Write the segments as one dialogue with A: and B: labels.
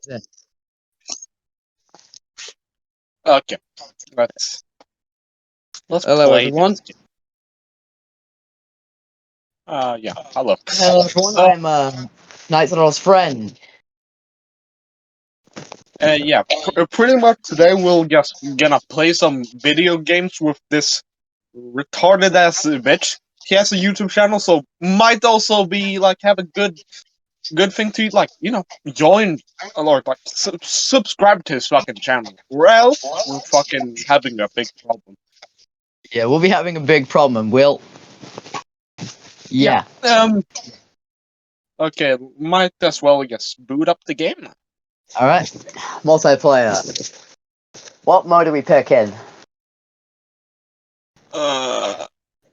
A: Yeah.
B: Okay, let's
A: Hello,
B: play
A: everyone.
B: this game. Yeah, hello.
A: Hello, everyone.
B: So,
A: I'm Night's friend.
B: yeah, pretty much today we'll just gonna play some video games with this retarded ass bitch. He has a YouTube channel, so might also be like have a good thing to like join or like subscribe to his fucking channel, or else we're fucking having a big problem.
A: Yeah, we'll be having a big problem. Yeah.
B: Okay, might as well just boot up the game now.
A: All right. Multiplayer. What mode do we pick in?
B: Uh,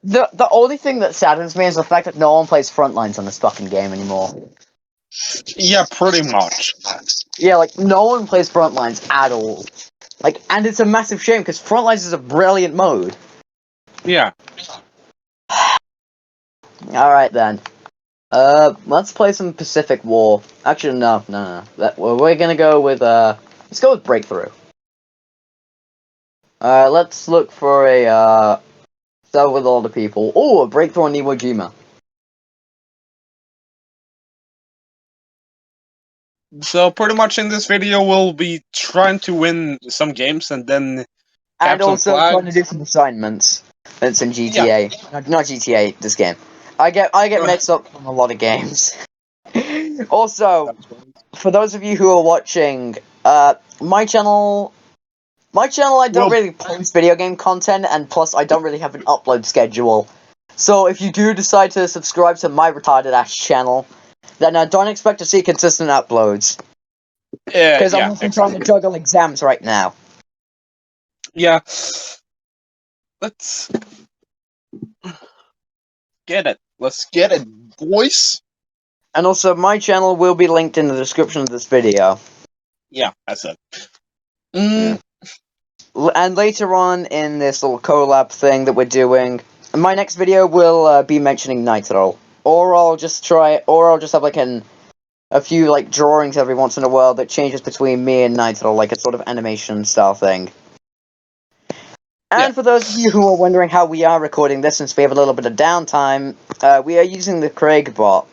A: The only thing that saddens me is the fact that no one plays Frontlines on this fucking game anymore.
B: yeah, pretty much.
A: Yeah, like no one plays Frontlines at all. Like, and it's a massive shame because Frontlines is a brilliant mode.
B: Yeah.
A: All right then. Let's play some Pacific War. Actually, no. We're gonna go with let's go with Breakthrough. Let's look for a server with all the people. Oh, a Breakthrough on Iwo Jima.
B: So pretty much in this video we'll be trying to win some games and then
A: And
B: cap some
A: also trying to
B: flags.
A: do some assignments. It's in
B: Yeah.
A: GTA. Not GTA, this game. I get mixed up from a lot of games. Also,
B: That's right.
A: for those of you who are watching, my channel, I don't
B: Well,
A: really post video game content, and plus I don't really have an upload schedule. So if you do decide to subscribe to my retarded ass channel, then don't expect to see consistent uploads. Because I'm
B: yeah,
A: also trying to
B: exactly.
A: juggle exams right now.
B: Yeah. Let's get it. Let's get it, boys.
A: And also, my channel will be linked in the description of this video.
B: Yeah, that's it.
A: Yeah. And later on in this little collab thing that we're doing, my next video will be mentioning Nitro. Or I'll just have like a few like drawings every once in a while that changes between me and Nitro, like a sort of animation style thing. And
B: Yeah.
A: for those of you who are wondering how we are recording this, since we have a little bit of downtime, we are using the Craig bot.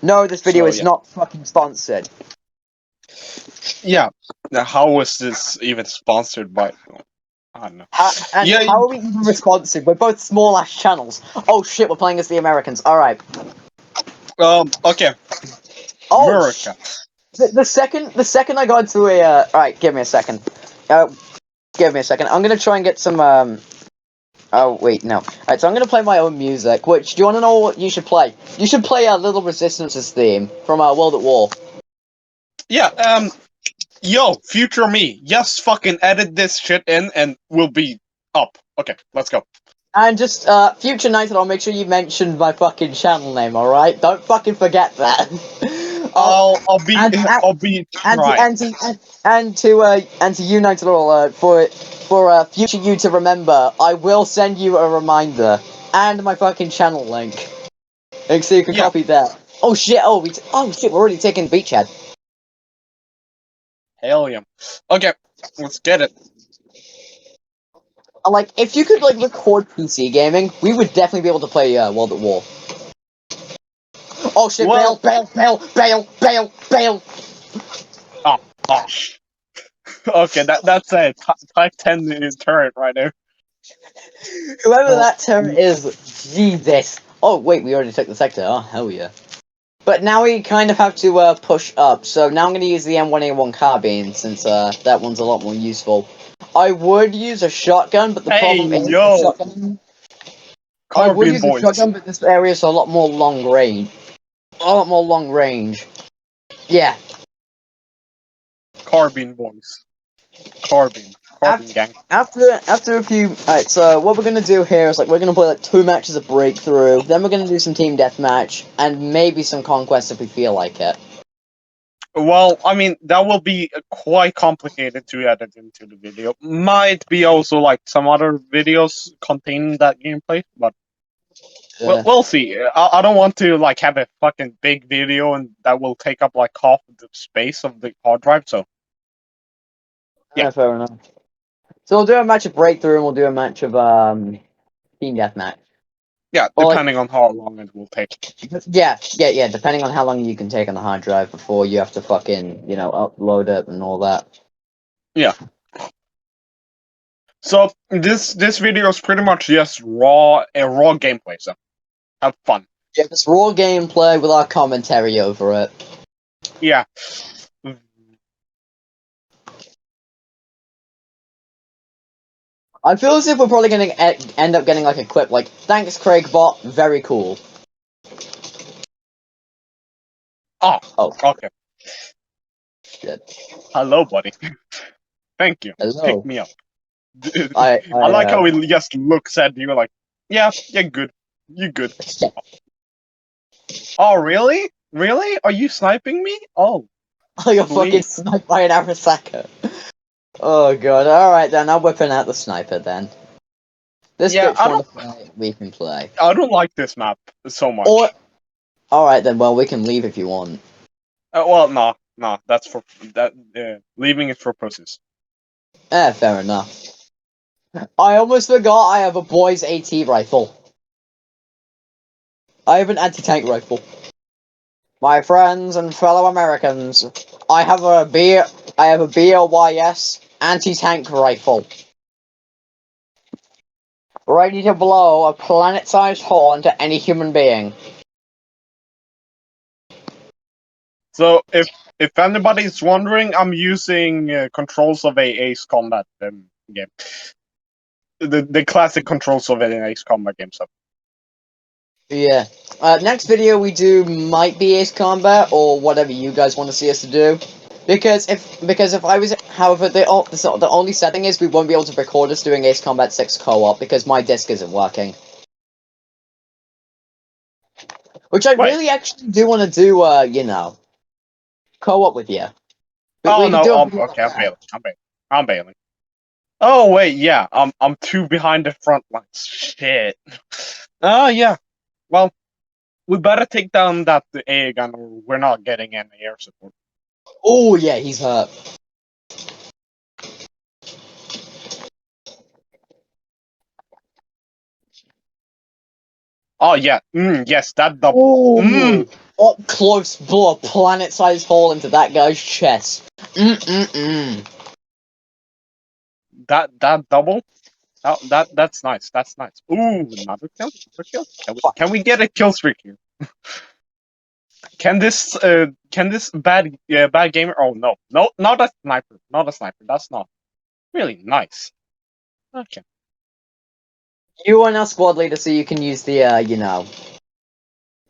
A: No, this video
B: So
A: is
B: yeah.
A: not fucking sponsored.
B: Yeah. Now, how was this even sponsored by? I don't know.
A: How are we even responsive? We're both small ass channels. Oh shit, we're playing as the Americans. Alright.
B: Okay.
A: Oh,
B: America.
A: the second I got into a alright, give me a second. Give me a second. I'm gonna try and get some oh wait, no. Alright, so I'm gonna play my own music. Which do you wanna know what you should play? You should play Little Resistance's theme from World at War.
B: Yeah. Yo, future me. Just fucking edit this shit in, and we'll be up. Okay, let's go.
A: And just future night, I'll make sure you mention my fucking channel name, alright? Don't fucking forget that.
B: I'll be
A: and
B: trying.
A: to you, Night for future you to remember, I will send you a reminder and my fucking channel link, and so you can copy that. Oh shit! Oh shit! We're already taking Beachhead.
B: Hell yeah. Okay, let's get it.
A: Like, if you could like record PC gaming, we would definitely be able to play World at War. Oh shit!
B: Well,
A: Bail!
B: oh. Okay, that's a type 10 turret right there.
A: Whoever that turret is, Jesus. Oh wait, we already took the sector. Oh hell yeah. But now we kind of have to push up. So now I'm going to use the M1A1 carbine since that one's a lot more useful. I would use a shotgun, but the problem is the shotgun. I would use a shotgun, but this area is a lot more long range. Yeah.
B: Carbine boys. Carbine gang.
A: After a few, alright. So what we're gonna do here is like we're gonna play like 2 matches of Breakthrough. Then we're gonna do some team deathmatch and maybe some conquest if we feel like it.
B: Well, I mean, that will be quite complicated to edit into the video. Might be also like some other videos containing that gameplay, but Well, we'll see. I don't want to like have a fucking big video and that will take up like half of the space of the hard drive. So yeah.
A: Fair enough. So we'll do a match of Breakthrough and we'll do a match of Team Deathmatch.
B: Yeah,
A: Or,
B: depending on how long it will take.
A: yeah. Depending on how long you can take on the hard drive before you have to fucking, upload it and all that.
B: Yeah. So this video is pretty much just raw gameplay. So have fun.
A: Yeah, it's raw gameplay with our commentary over it.
B: Yeah.
A: I feel as if we're probably gonna end up getting like a clip like, "Thanks, Craigbot, very cool."
B: Oh.
A: Oh,
B: Okay.
A: shit.
B: Hello, buddy. Thank you. Pick
A: Hello.
B: me up.
A: I
B: I like how he just looks at you like, yeah, you're good. You good. Oh, really? Really? Are you sniping me? Oh,
A: Oh, you're fucking
B: please.
A: sniped by an Arasaka. Oh god, alright then, I'm whipping out the sniper then. This
B: Yeah,
A: bitch wanna play, we can play.
B: I don't like this map so much.
A: Or, alright then, well, we can leave if you want.
B: Well, no, that's for that. Leaving it for pussies.
A: Fair enough. I almost forgot I have a boy's AT rifle. I have an anti-tank rifle. My friends and fellow Americans, I have a BLYS anti-tank rifle. Ready to blow a planet-sized hole into any human being.
B: So if anybody's wondering, I'm using controls of a Ace Combat game. The classic controls of an Ace Combat game. So
A: Yeah. Next video we do might be Ace Combat or whatever you guys want to see us to do. Because if I was, however, the only setting is we won't be able to record us doing Ace Combat 6 co-op because my disc isn't working. Which I
B: wait.
A: really actually do want to do, co-op with you.
B: Oh
A: We could
B: no.
A: do a video like
B: Okay. I'm
A: that.
B: bailing. I'm bailing. Oh wait. Yeah. I'm two behind the front lines. Shit. Oh yeah. Well, we better take down that AA gun, or we're not getting any air support.
A: Oh yeah, he's hurt.
B: Oh yeah. Yes, that double.
A: Ooh, up close, blow a planet-sized hole into that guy's chest.
B: That double. Oh, that's nice. That's nice. Ooh, another kill. Another kill. Can we get a kill streak here? Can this bad gamer? Oh no, not a sniper. Not a sniper. That's not really nice. Okay.
A: You are now squad leader, so you can use the,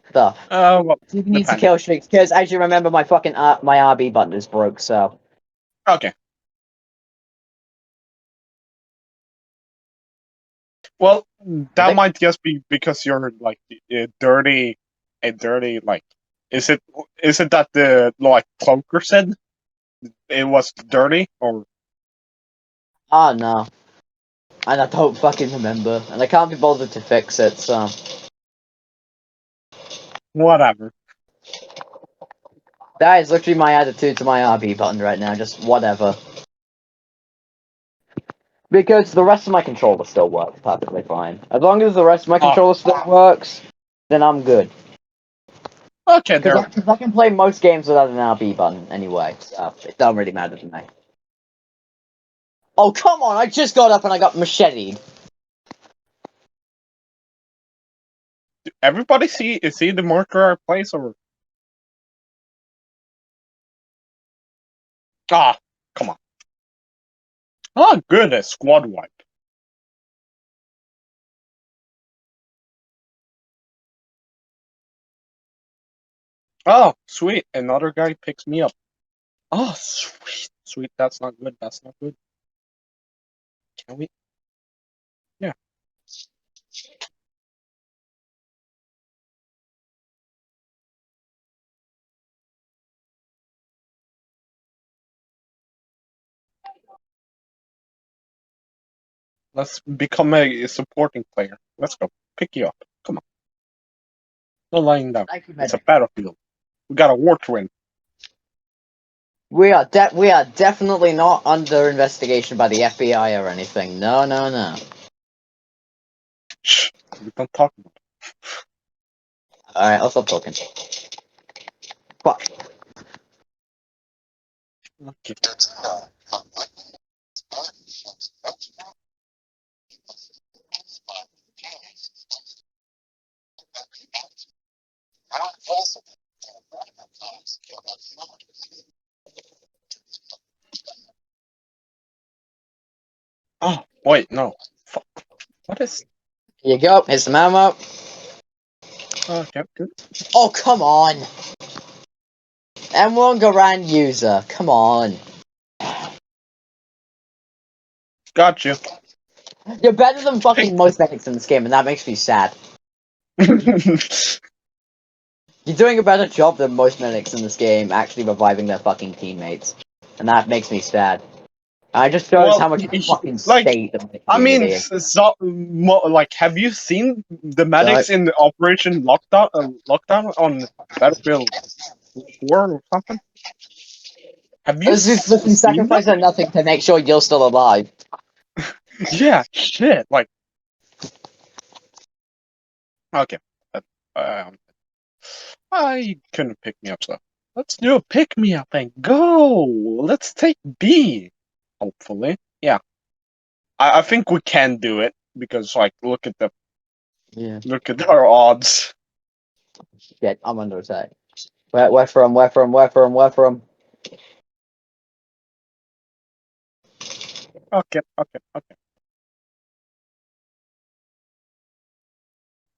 A: stuff.
B: Well,
A: You can use the
B: depending.
A: kill streaks, because as you remember, my fucking, my RB button is broke, so.
B: Okay. Well, that might just be because you're like dirty, a dirty like. Is it that the like cloaker said it was dirty or
A: Oh, no. And I don't fucking remember, and I can't be bothered to fix it, so.
B: whatever?
A: That is literally my attitude to my RB button right now, just whatever. Because the rest of my controller still works perfectly fine. As long as the rest of my controller still works, then I'm good.
B: Okay, there.
A: Because I can play most games without an RB button anyway, so it don't really matter to me. Oh, come on, I just got up and I got macheted.
B: Everybody see the marker I place or come on. Oh goodness, squad wipe. Oh sweet, another guy picks me up. Oh sweet, that's not good. That's not good. Can we? Yeah. Let's become a supporting player. Let's go. Pick you up. Come on. No lying down.
A: Thank you,
B: It's a
A: medic.
B: battlefield. We got a war to win.
A: We are definitely not under investigation by the FBI or anything. No, no, no.
B: Shh. We don't talk about
A: Alright, I'll stop talking. Fuck.
B: it. Okay. Oh, wait, no. Fuck. What is...
A: Here you go. Here's some ammo.
B: Okay, good.
A: Oh, come on. M1 Garand user. Come on.
B: Got you.
A: You're better than fucking most medics in this game, and that makes me sad. You're doing a better job than most medics in this game actually reviving their fucking teammates. And that makes me sad. And it just shows
B: Well,
A: how much of a fucking
B: like,
A: state the medic
B: I mean,
A: community is.
B: like, have you seen the medics
A: No.
B: in the Operation Lockdown on Battlefield 4 or something? Have you
A: This is fucking
B: seen them?
A: sacrifice or nothing to make sure you're still alive.
B: Yeah, shit. Like, okay, um, I couldn't pick me up, so let's do a pick me up and go. Let's take B. Hopefully, yeah. I think we can do it because, like, look at our odds.
A: Shit, I'm under attack. Where from? Where from? Where from? Where from?
B: Okay.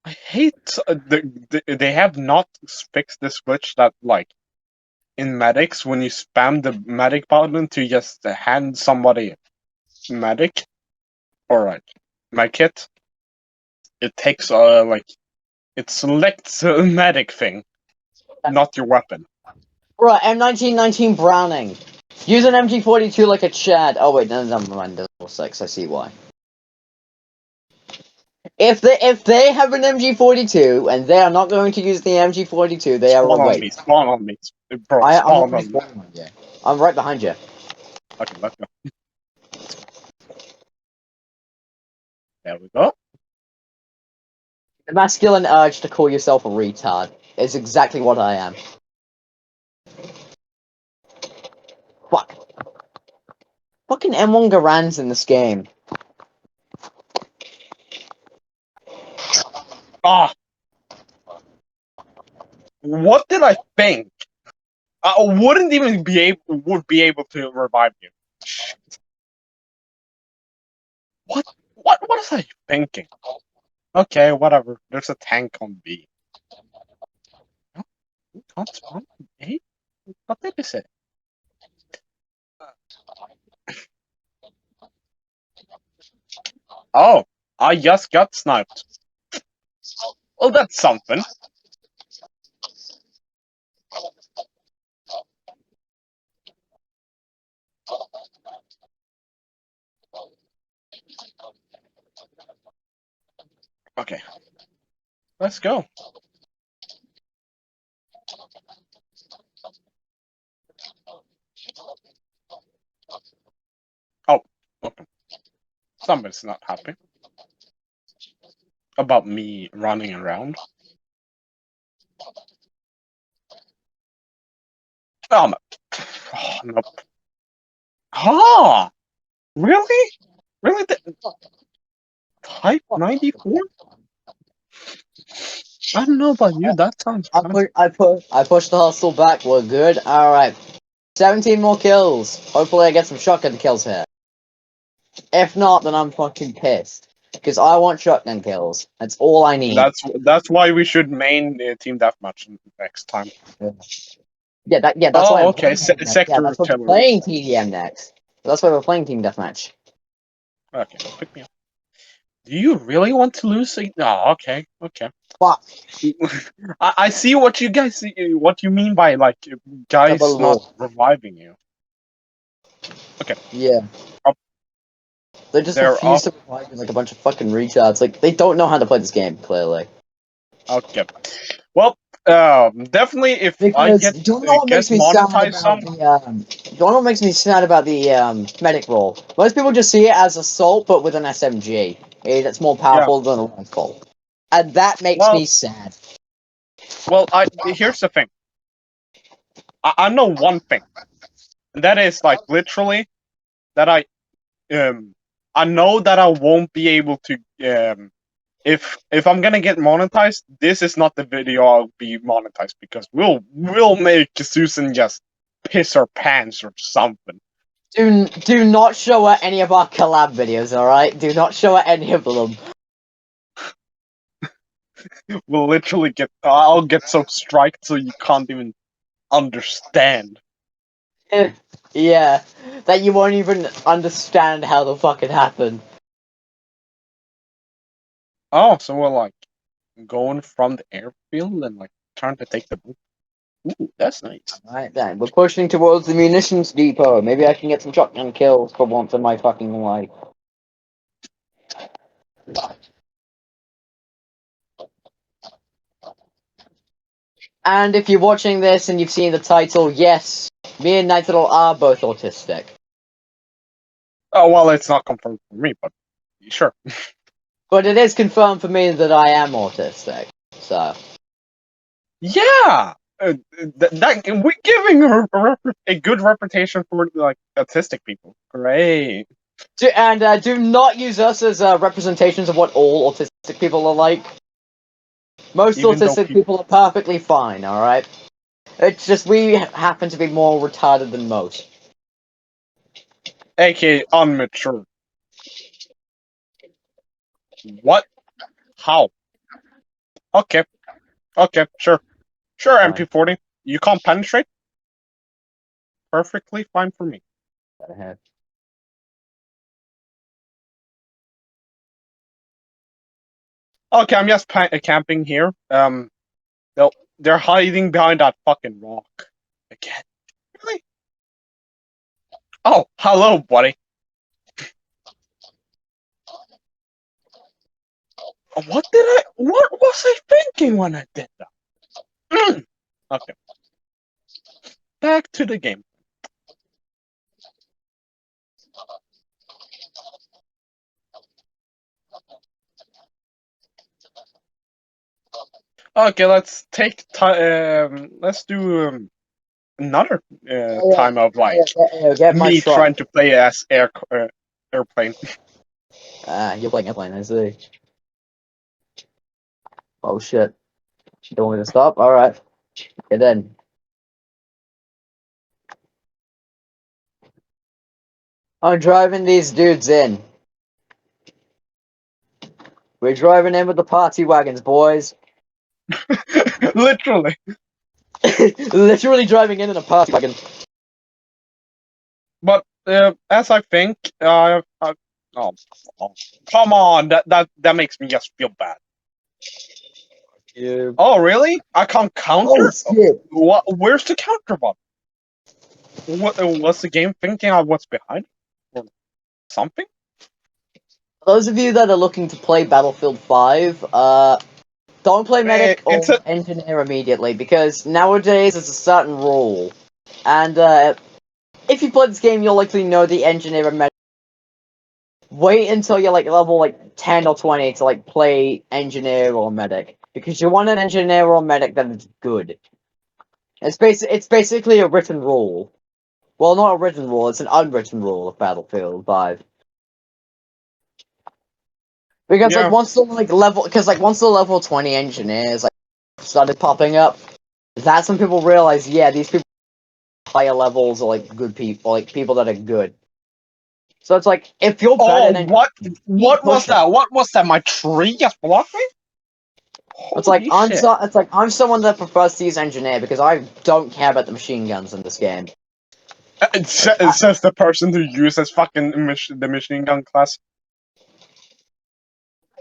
B: I hate they have not fixed this glitch that, like, in medics when you spam the medic button to just hand somebody medic or like medkit, it takes like it selects a medic thing, not your weapon.
A: Right, M1919 Browning. Use an MG42 like a Chad. Oh wait, no, never mind. Level 6. I see why. If they have an MG42 and they are not going to use the MG42, they are wait.
B: Spawn on me, bro.
A: I'm
B: Spawn
A: already
B: on me.
A: spawning on you. I'm right behind you.
B: Okay, let's go. There we go.
A: The masculine urge to call yourself a retard is exactly what I am. Fuck. Fucking M1 Garan's in this game.
B: Ah, what did I think? I wouldn't even be able to revive you. What was I thinking? Okay, whatever. There's a tank on B. No, you can't spawn on A? What did you say? Oh, I just got sniped. Well, that's something. Okay. Let's go. Oh, okay. Somebody's not happy about me running around. Oh, no. Oh, nope. Ah! Really? Really? Type 94? I don't know about you, that sounds fun.
A: I pushed the hustle back. We're good. Alright. 17 more kills. Hopefully I get some shotgun kills here. If not, then I'm fucking pissed. Because I want shotgun kills. That's all I need.
B: That's why we should main Team Deathmatch next time.
A: That's why I'm
B: okay.
A: playing
B: Sector
A: that's why we're
B: artillery.
A: playing TDM next. That's why we're playing Team Deathmatch.
B: Okay, pick me up. Do you really want to lose? Oh, okay.
A: Fuck.
B: I see what you mean by, like, guys
A: Double
B: not
A: wall.
B: reviving you. Okay.
A: Yeah.
B: Up.
A: They just
B: They're
A: refuse
B: up.
A: to revive you like a bunch of fucking retards. Like, they don't know how to play this game, clearly.
B: Okay. Well, definitely if I
A: Because
B: get
A: do you know what
B: get
A: makes me sad
B: monetized
A: about
B: some.
A: the do you know what makes me sad about the medic role? Most people just see it as assault, but with an SMG. That's more
B: Yeah.
A: powerful than a rifle, and that makes
B: Well,
A: me sad.
B: I here's the thing. I know one thing, and that is like literally that I know that I won't be able to if I'm gonna get monetized, this is not the video I'll be monetized because we'll make Susan just piss her pants or something.
A: Do not show her any of our collab videos, alright? Do not show her any of them.
B: We'll literally get I'll get so striked so you can't even understand.
A: Yeah, that you won't even understand how the fuck it happened.
B: Oh, so we're like going from the airfield and like trying to take the boat. Ooh, that's nice.
A: Alright then, we're pushing towards the munitions depot. Maybe I can get some shotgun kills for once in my fucking life. And if you're watching this and you've seen the title, yes, me and Nighttle are both autistic.
B: Oh well, it's not confirmed for me, but sure.
A: But it is confirmed for me that I am autistic. So.
B: Yeah, that we're giving her a good reputation for like autistic people. Great.
A: Do not use us as representations of what all autistic people are like. Most
B: Even though
A: autistic people are perfectly fine, alright? It's just we happen to be more retarded than most.
B: aka unmature. What? How? Okay. Okay. Sure. Sure.
A: Fine.
B: MP40. You can't penetrate. Perfectly fine for me.
A: Go ahead.
B: Okay, I'm just camping here. They're hiding behind that fucking rock again. Really? Oh, hello, buddy. What was I thinking when I did that? Okay, back to the game. Okay, let's take time. Let's do another time of like
A: Get my
B: me
A: truck.
B: trying to play as airplane.
A: You're playing airplane, I see. Oh shit. You don't want me to stop? Alright. Get in. I'm driving these dudes in. We're driving in with the party wagons, boys.
B: Literally.
A: Literally driving in a party wagon.
B: But as I think, oh, come on, that makes me just feel bad.
A: Yeah.
B: Oh, really? I can't
A: Oh
B: counter?
A: shit.
B: What? Where's the counter button? What was the game thinking of what's behind? Or something?
A: Those of you that are looking to play Battlefield 5, don't play medic or
B: It's a
A: engineer immediately, because nowadays it's a certain rule. And if you play this game, you'll likely know the engineer and medic. Wait until you're like level like 10 or 20 to like play engineer or medic, because you want an engineer or medic that is good. It's basically a written rule. Well, not a written rule, it's an unwritten rule of Battlefield 5. Because
B: yeah.
A: once the level 20 engineers like started popping up, that's when people realize, yeah, these people higher levels are like good people, like people that are good. So it's like if you're better
B: Oh,
A: than
B: what?
A: keep
B: What was
A: pushing.
B: that? What was that? My tree just blocked me? Holy shit!
A: It's like I'm someone that prefers to use engineer because I don't care about the machine guns in this game.
B: It says the person who uses fucking the machine gun class.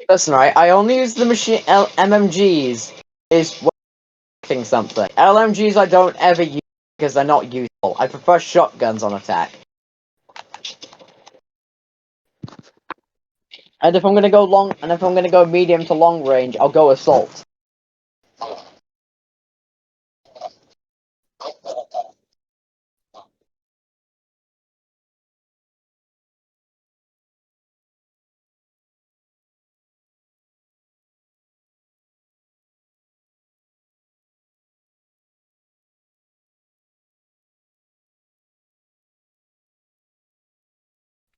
A: Listen, right? I only use the MMGs is working something. LMGs I don't ever use because they're not useful. I prefer shotguns on attack. And if I'm gonna go medium to long range, I'll go assault.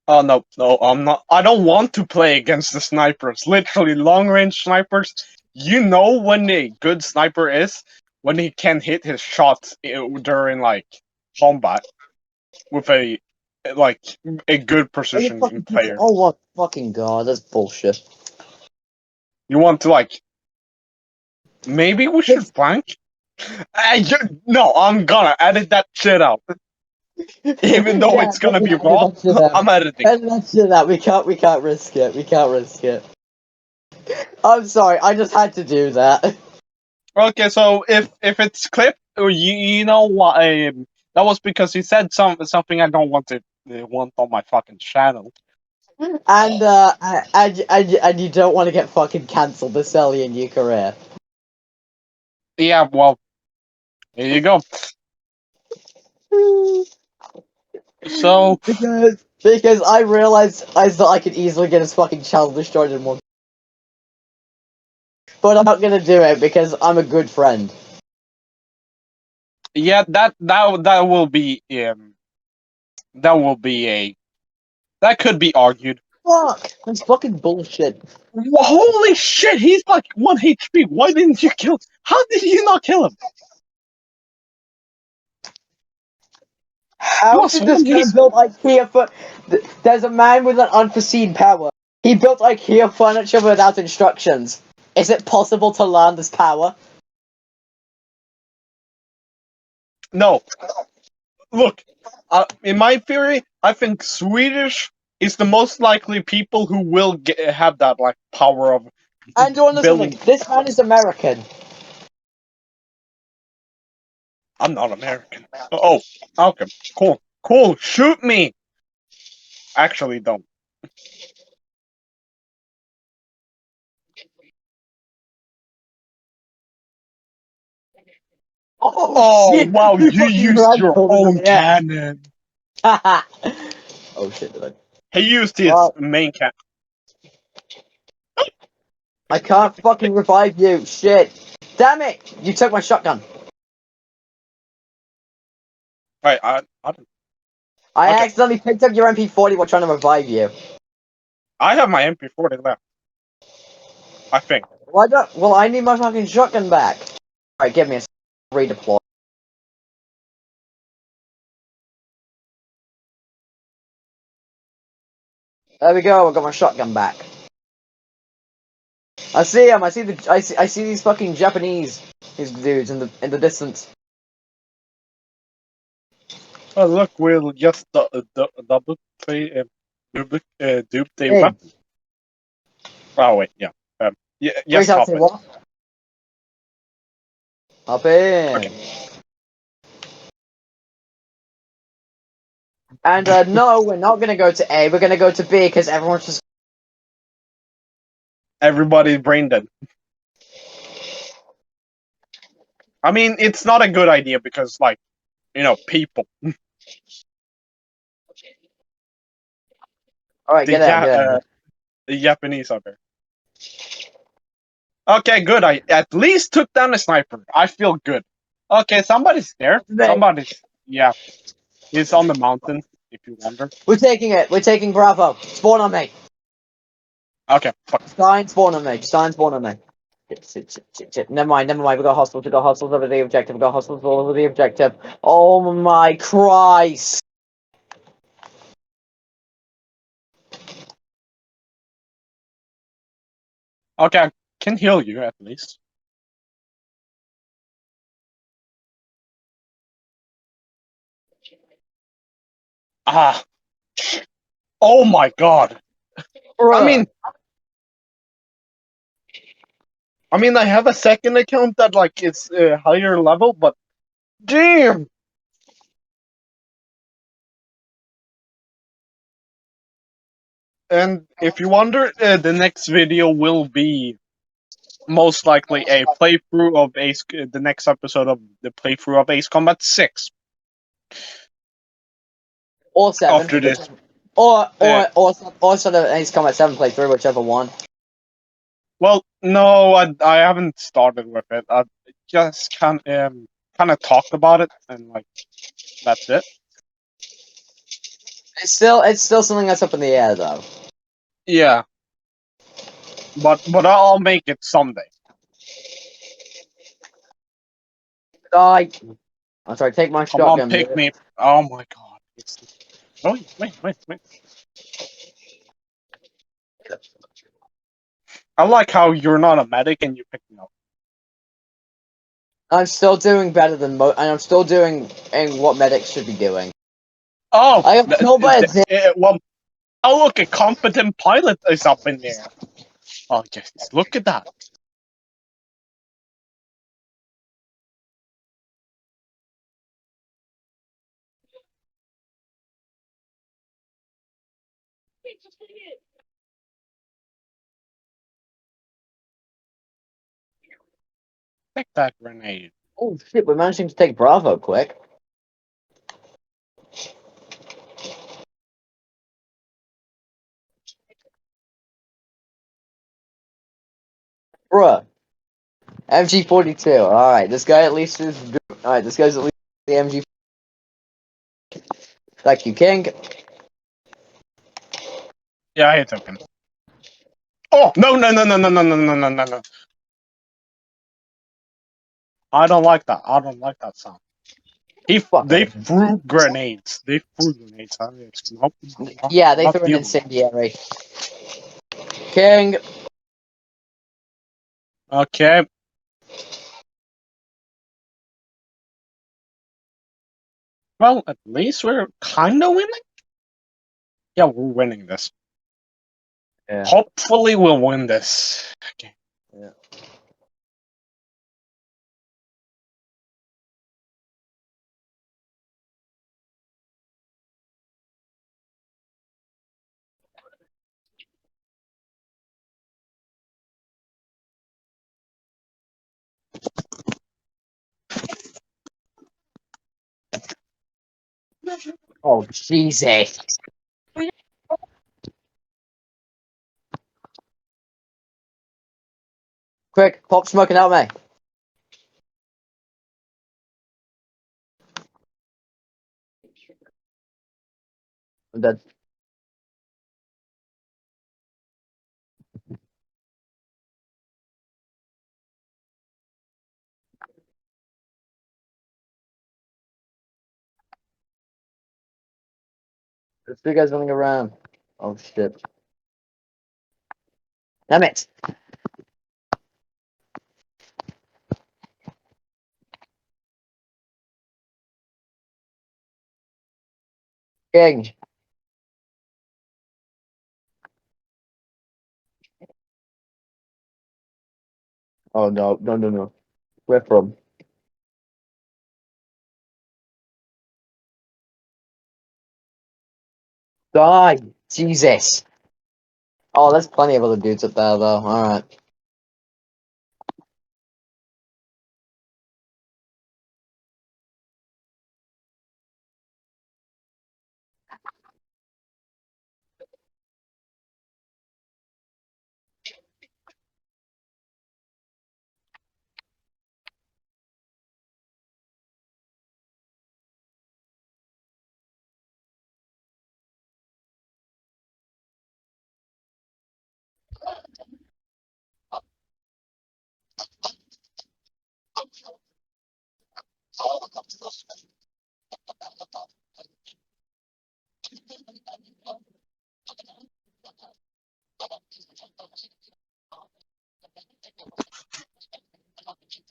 B: Oh no, I'm not. I don't want to play against the snipers. Literally, long range snipers. You know when a good sniper is when he can hit his shots during like combat with a like a good
A: Are you
B: precision
A: fucking
B: player.
A: oh what fucking god, that's bullshit.
B: You want to like maybe we should flank. No, I'm gonna edit that shit out. Even though
A: Yeah,
B: it's gonna be
A: edit
B: raw,
A: that shit out.
B: I'm editing.
A: Edit that shit out. We can't risk it. We can't risk it. I'm sorry, I just had to do that.
B: Okay, so if it's clipped, you know what? That was because he said something I don't want to want on my fucking channel.
A: And you don't want to get fucking cancelled this early in your career.
B: Yeah, well, here you go. So
A: Because I realized that I could easily get his fucking channel destroyed in one. But I'm not gonna do it because I'm a good friend.
B: yeah, that will be that will be a that could be argued.
A: Fuck! That's fucking bullshit.
B: Holy shit, he's like 1 HP. Why didn't you kill? How did you not kill him? He
A: How
B: was
A: did this
B: 1
A: man
B: HP.
A: build IKEA for? There's a man with an unforeseen power. He built IKEA furniture without instructions. Is it possible to learn this power?
B: No, look. In my theory, I think Swedish is the most likely people who will have that like power of
A: And you understand
B: building.
A: something? This man is American.
B: I'm not American. Oh, okay, cool. Shoot me. Actually, don't.
A: Oh,
B: Oh
A: shit!
B: wow,
A: He
B: you
A: fucking
B: used your
A: ragdolled into
B: own
A: the air.
B: cannon.
A: Oh shit! Did I?
B: He used his
A: Well,
B: main cannon.
A: I can't fucking revive you. Shit! Damn it! You took my shotgun.
B: Right, I don't.
A: I
B: Okay,
A: accidentally picked up your MP40 while trying to revive you.
B: I have my MP40 left. I think.
A: Why don't? Well, I need my fucking shotgun back. Alright, give me a redeploy. There we go. I got my shotgun back. I see him. I see these fucking Japanese these dudes in the distance.
B: Oh look, we'll just double play dupe the
A: Hey,
B: weapon. Oh wait, yeah. Yeah,
A: wait,
B: yes,
A: I'll
B: hop
A: say
B: in.
A: what? Hop in.
B: Okay.
A: And no, we're not gonna go to A. We're gonna go to B because everyone's just.
B: Everybody's brain dead. I mean, it's not a good idea because, like, people.
A: All right,
B: The
A: get out, get out.
B: the Japanese are there. Okay, good. I at least took down a sniper. I feel good. Okay, somebody's there. Somebody's yeah. He's on the mountain. If you wonder.
A: We're taking it. We're taking Bravo. Spawn on me.
B: Okay, fuck.
A: Stein, spawn on me. Stein, spawn on me. Shit. Never mind. We got hostiles. We got hostiles over the objective. We got hostiles over the objective. Oh my Christ.
B: Okay, I can heal you at least. Ah. Oh my god. I mean, I have a second account that like it's a higher level, but damn. And if you wonder, the next video will be most likely a playthrough of Ace. The next episode of the playthrough of Ace Combat 6.
A: Or 7.
B: After this,
A: Or sort of Ace Combat 7 playthrough, whichever one.
B: well, no, I haven't started with it. I just kind of talked about it, and like that's it.
A: It's still something that's up in the air though.
B: Yeah, but I'll make it someday.
A: Die. I'm sorry. Take my
B: Come on,
A: shotgun.
B: pick
A: Dude.
B: me. Oh my god. Oh, wait. I like how you're not a medic and you pick me up.
A: I'm still doing better than and I'm still doing what medics should be doing.
B: Oh,
A: I got killed by a zip.
B: well, oh look, a competent pilot is up in there. Oh yes, look at that. Take that grenade.
A: Oh shit! We're managing to take Bravo quick. Bruh. MG42. Alright, this guy at least is good. Alright, this guy's at least the MG. Thank you, King.
B: Yeah, I took him. Oh no. I don't like that. I don't like that sound. They
A: Fucker.
B: threw grenades. Nope.
A: Yeah, they
B: Not
A: threw an
B: dealing.
A: incendiary. King.
B: Okay. Well, at least we're kind of winning. Yeah, we're winning this.
A: Yeah.
B: Hopefully, we'll win this. Okay.
A: Yeah. Oh, Jesus. Quick, pop smoke and help me. I'm dead. There's two guys running around. Oh, shit. Damn it. King. Oh, no. Where from? Die. Jesus. Oh, there's plenty of other dudes up there, though. Alright.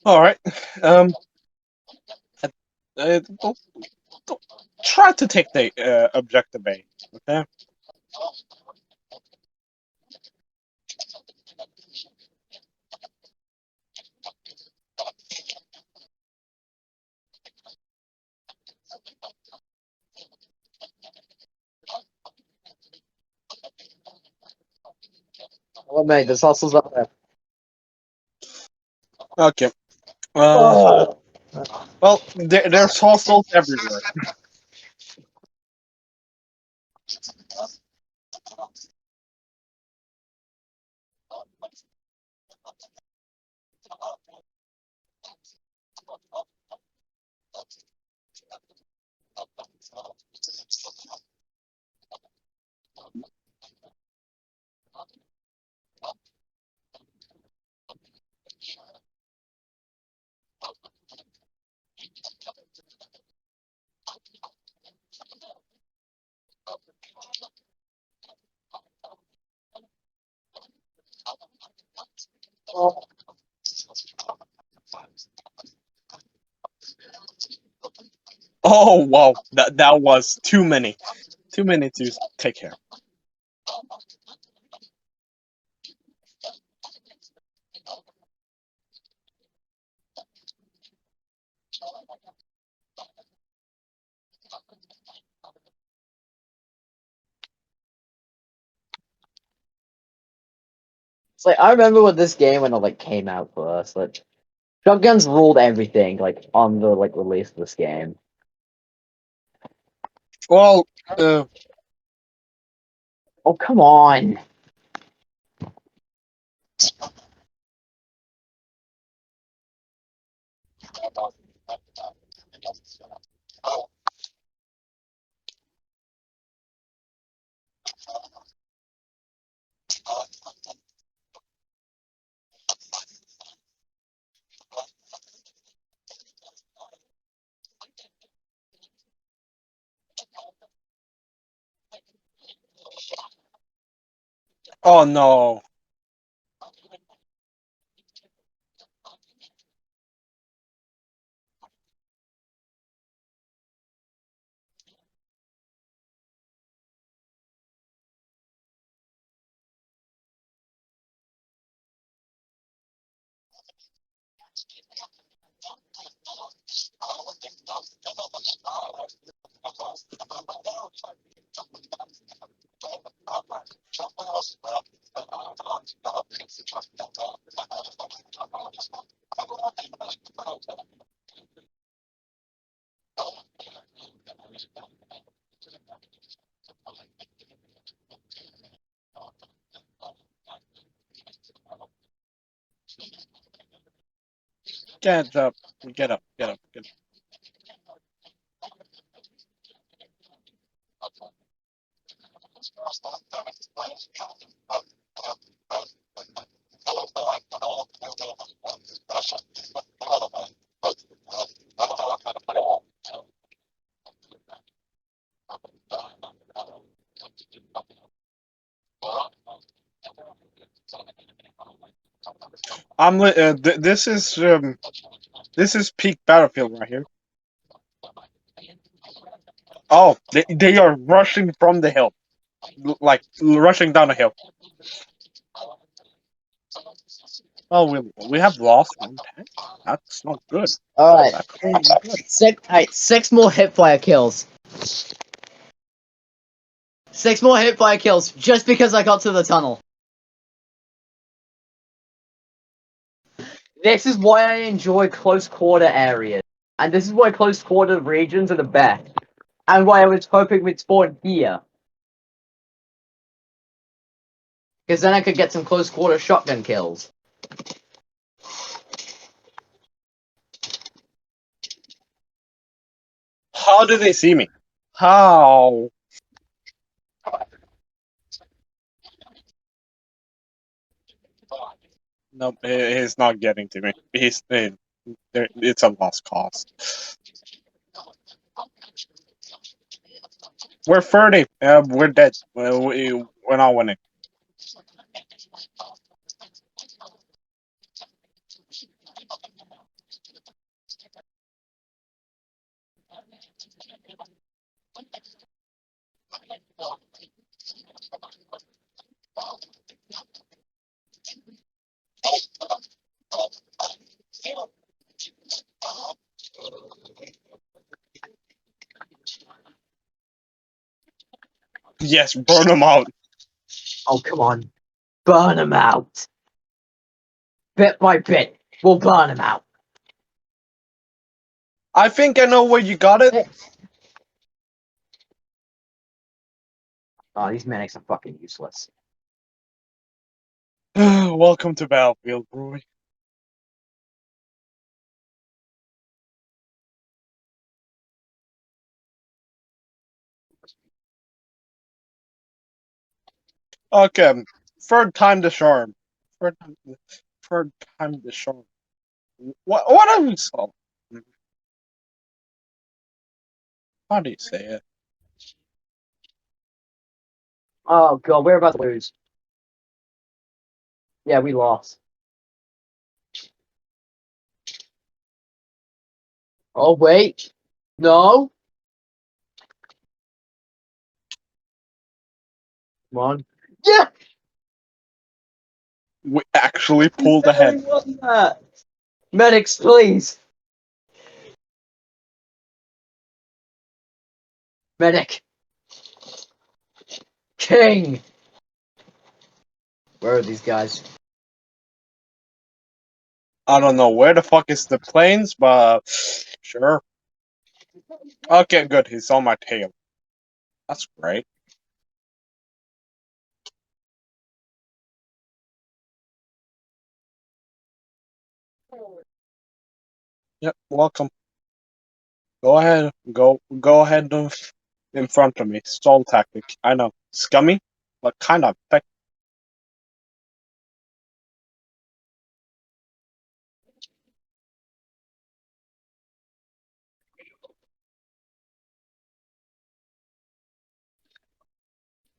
B: All right. Don't try to take the objective A. Okay.
A: Oh, mate, there's hostels up there.
B: Okay.
A: Oh.
B: Well, there's hostels everywhere. Oh wow, that was too many to take care.
A: It's like I remember with this game when it like came out first, like shotguns ruled everything like on the like release of this game.
B: Well,
A: Oh come on.
B: oh no. Get up, get up, get up, get up. This is peak Battlefield right here. Oh, they are rushing from the hill, like rushing down the hill. Oh, we have lost one tank. That's not good.
A: Alright.
B: That's not good.
A: Six more hipfire kills. 6 more hipfire kills just because I got to the tunnel. This is why I enjoy close quarter areas. And this is why close quarter regions are the best. And why I was hoping we'd spawn here. Because then I could get some close quarter shotgun kills.
B: How do they see me? How? No, he's not getting to me. It's a lost cause. We're 30. We're dead. We're not winning. Yes, burn them out.
A: Oh, come on. Burn them out. Bit by bit, we'll burn them out.
B: I think I know where you got it.
A: Oh, these medics are fucking useless.
B: Welcome to Battlefield, Roy. Okay, third time the charm. Third time, third time the charm. What are we so? How do you say it?
A: Oh god, we're about to lose. Yeah, we lost. Oh, wait. No. Come on. Yeah!
B: We actually pulled ahead.
A: Won that. Medics, please. Medic. King. Where are these guys?
B: I don't know where the fuck is the planes, but sure. Okay, good. He's on my tail. That's great. Yep, welcome. Go ahead. Go ahead in front of me. Stall tactic. I know. Scummy, but kind of effective.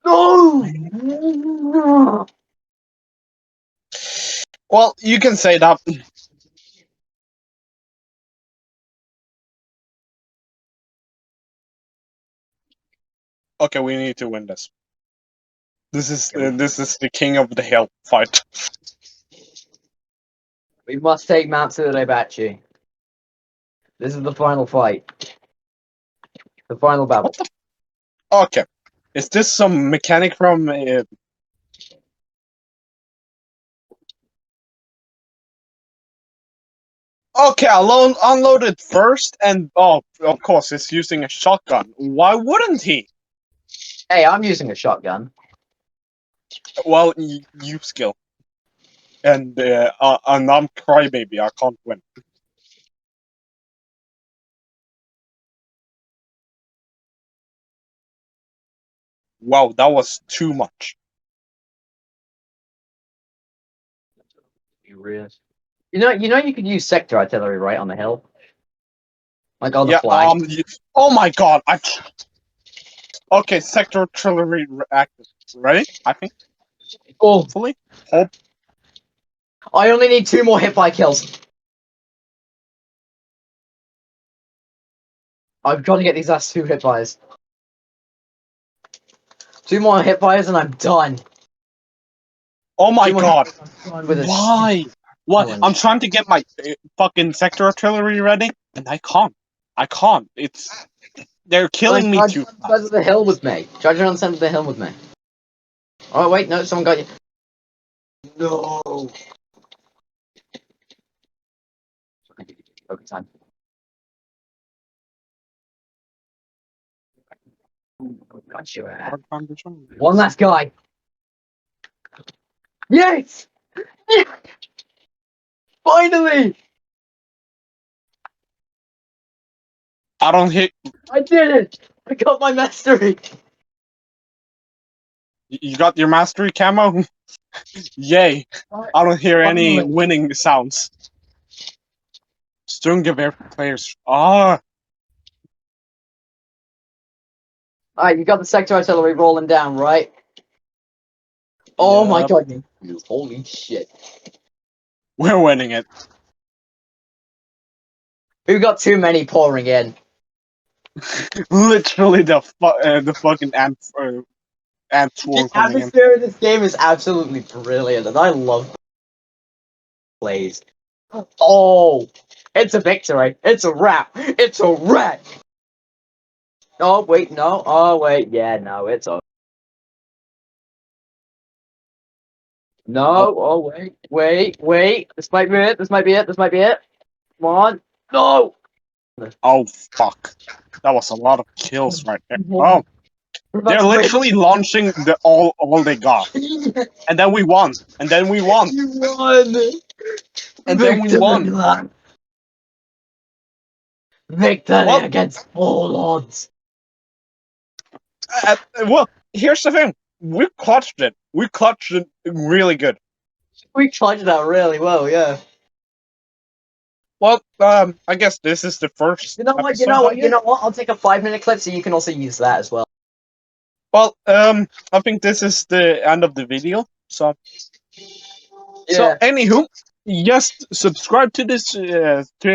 A: No!
B: Well, you can say that. Okay, we need to win this. This is the king of the hill fight.
A: We must take Mount Tsurudebachi. This is the final fight. The final battle.
B: What the? Okay, is this some mechanic from? Okay, I'll unload it first, and oh, of course, it's using a shotgun. Why wouldn't he?
A: Hey, I'm using a shotgun.
B: Well, you skill, and I'm crybaby. I can't win. Wow, that was too much.
A: You know, you could use sector artillery right on the hill, like on the
B: Yeah.
A: flag.
B: Oh my god. Okay, sector artillery active. Ready? I think.
A: Oh,
B: Hopefully. Hope.
A: I only need 2 more hit by kills. I've got to get these last 2 hit bys. 2 more hit bys and I'm done.
B: Oh my god.
A: With
B: Why? What? I'm trying to get my fucking sector artillery ready, and I can't. They're killing me too fast.
A: Charge on the hill with me. Charge on the center of the hill with me. Oh wait, no, someone got you. No. Okay, time. Got you. One last guy. Yes! Yes! Finally!
B: I don't hit.
A: I did it! I got my mastery!
B: You got your mastery camo? Yay! I don't hear any winning sounds. Sturmgewehr players. Ah!
A: Alright, you got the sector artillery rolling down, right? Oh my god. Holy shit.
B: We're winning it.
A: We've got too many pouring in.
B: Literally the fucking ant swarm
A: The
B: coming in.
A: atmosphere of this game is absolutely brilliant, and I love the plays. Oh, it's a victory. It's a wrap. It's a wrap. Oh, wait, no. Oh, wait. Yeah, no, it's over. No. Oh, wait. This might be it. This might be it. Come on. No.
B: Oh, fuck. That was a lot of kills right there. Oh. They're literally launching all they got. And then we won. And then we won.
A: You won.
B: And then we won.
A: Victory against all odds.
B: Well, here's the thing. We clutched it. We clutched it really good.
A: We clutched that really well, yeah.
B: Well, I guess this is the first.
A: You know what? I'll take a 5-minute clip so you can also use that as well.
B: Well, I think this is the end of the video. So,
A: Yeah.
B: anywho, just subscribe to this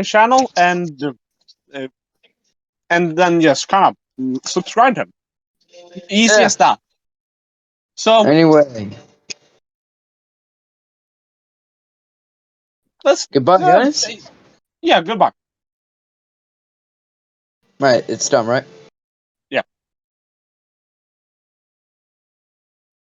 B: channel and and then just kind of subscribe to him. Easy as that. So
A: Anyway,
B: let's
A: goodbye, guys.
B: yeah, goodbye.
A: Right, it's done, right?